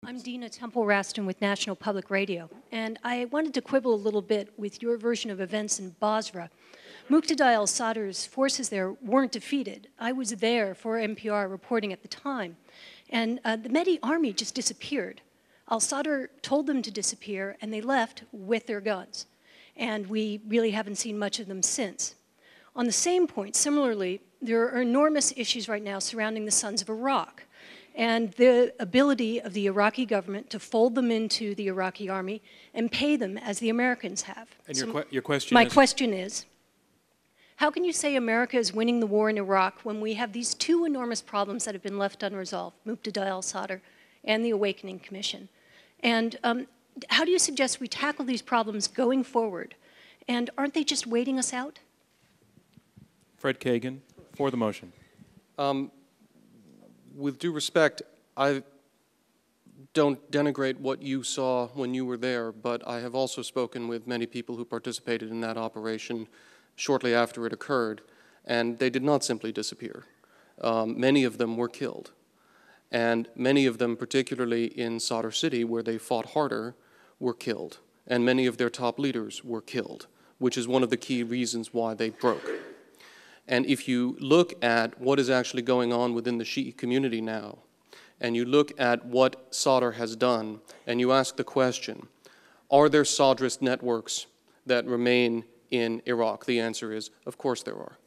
I'm Dina Temple-Raston with National Public Radio, and I wanted to quibble a little bit with your version of events in Basra. Muqtada al-Sadr's forces there weren't defeated. I was there for NPR reporting at the time, and the Mehdi army just disappeared. Al-Sadr told them to disappear, and they left with their guns, and we really haven't seen much of them since. On the same point, similarly, there are enormous issues right now surrounding the Sons of Iraq, and the ability of the Iraqi government to fold them into the Iraqi army and pay them as the Americans have. And your question My question is, how can you say America is winning the war in Iraq when we have these two enormous problems that have been left unresolved, Muqtada al-Sadr and the Awakening Commission? And how do you suggest we tackle these problems going forward? And aren't they just waiting us out? Fred Kagan, for the motion. With due respect, I don't denigrate what you saw when you were there, but I have also spoken with many people who participated in that operation shortly after it occurred, and they did not simply disappear. Many of them were killed, and many of them, particularly in Sadr City, where they fought harder, were killed, and many of their top leaders were killed, which is one of the key reasons why they broke. And if you look at what is actually going on within the Shi'i community now, and you look at what Sadr has done, and you ask the question, are there Sadrist networks that remain in Iraq? The answer is, of course there are.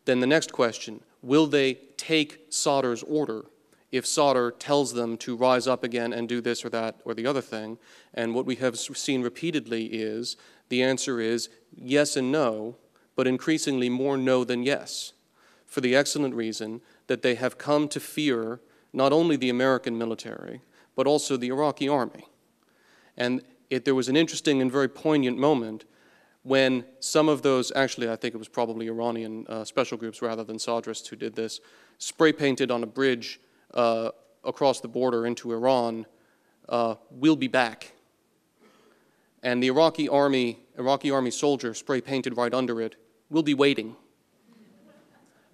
Then the next question, will they take Sadr's order if Sadr tells them to rise up again and do this or that or the other thing? And what we have seen repeatedly is, the answer is yes and no, but increasingly more no than yes, for the excellent reason that they have come to fear not only the American military, but also the Iraqi army. And there was an interesting and very poignant moment when some of those, actually I think it was probably Iranian special groups rather than Sadrists who did this, spray painted on a bridge across the border into Iran, "We'll be back." And the Iraqi army soldier spray painted right under it, "We'll be waiting."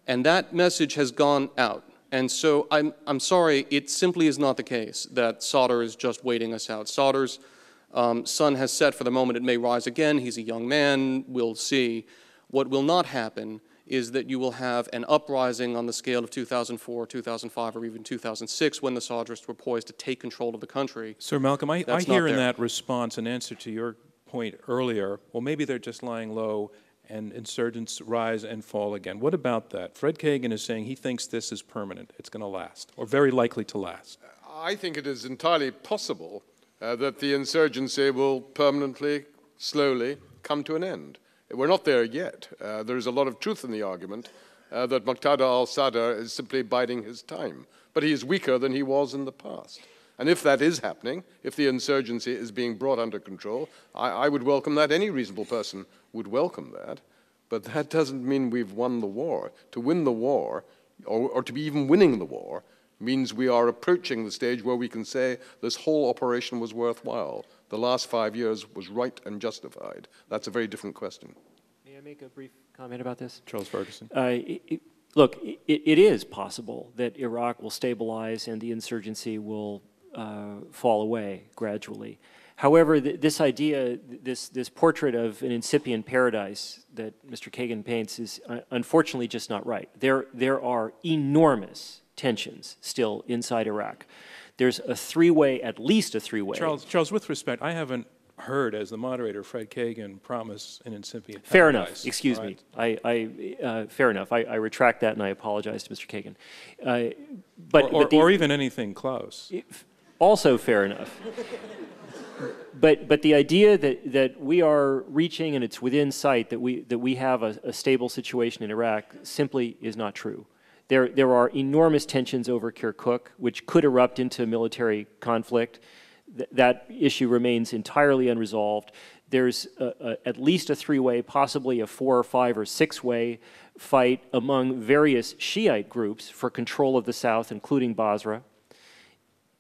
And that message has gone out. And so I'm sorry, it simply is not the case that Sadr is just waiting us out. Sadr's sun has set for the moment. It may rise again. He's a young man. We'll see. What will not happen is that you will have an uprising on the scale of 2004, 2005, or even 2006 when the Sadrists were poised to take control of the country. Sir Malcolm, I hear in that response an answer to your point earlier, well, maybe they're just lying low and insurgents rise and fall again. What about that? Fred Kagan is saying he thinks this is permanent. It's going to last, or very likely to last. I think it is entirely possible that the insurgency will permanently, slowly come to an end. We're not there yet. There is a lot of truth in the argument that Muqtada al-Sadr is simply biding his time. But he is weaker than he was in the past. And if that is happening, if the insurgency is being brought under control, I would welcome that. Any reasonable person would welcome that. But that doesn't mean we've won the war. To win the war, or to be even winning the war, means we are approaching the stage where we can say this whole operation was worthwhile. The last 5 years was right and justified. That's a very different question. May I make a brief comment about this? Charles Ferguson. Look, it is possible that Iraq will stabilize and the insurgency will fall away gradually. However, this idea, this portrait of an incipient paradise that Mr. Kagan paints is unfortunately just not right. There are enormous tensions still inside Iraq. There's a three-way, at least a three-way. Charles, with respect, I haven't heard, as the moderator, Fred Kagan, promise an incipient Fair paradise. enough. Excuse me. Fair enough. I retract that and I apologize to Mr. Kagan. Or even anything close. Also fair enough. But the idea that we are reaching and it's within sight that we have a stable situation in Iraq simply is not true. There are enormous tensions over Kirkuk, which could erupt into military conflict. That issue remains entirely unresolved. There's at least a three-way, possibly a 4 or 5 or 6-way fight among various Shiite groups for control of the south, including Basra.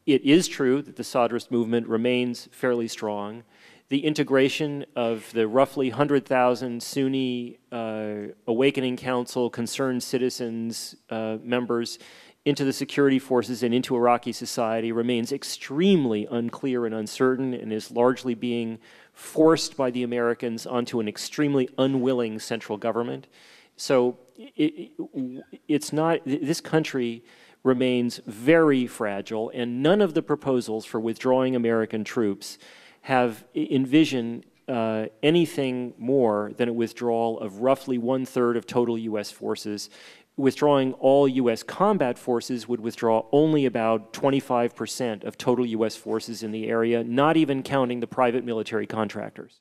It is true that the Sadrist movement remains fairly strong. The integration of the roughly 100,000 Sunni Awakening Council, concerned citizens, members into the security forces and into Iraqi society remains extremely unclear and uncertain, and is largely being forced by the Americans onto an extremely unwilling central government. So it's not, this country remains very fragile, and none of the proposals for withdrawing American troops have envisioned anything more than a withdrawal of roughly 1/3 of total U.S. forces. Withdrawing all U.S. combat forces would withdraw only about 25% of total U.S. forces in the area, not even counting the private military contractors.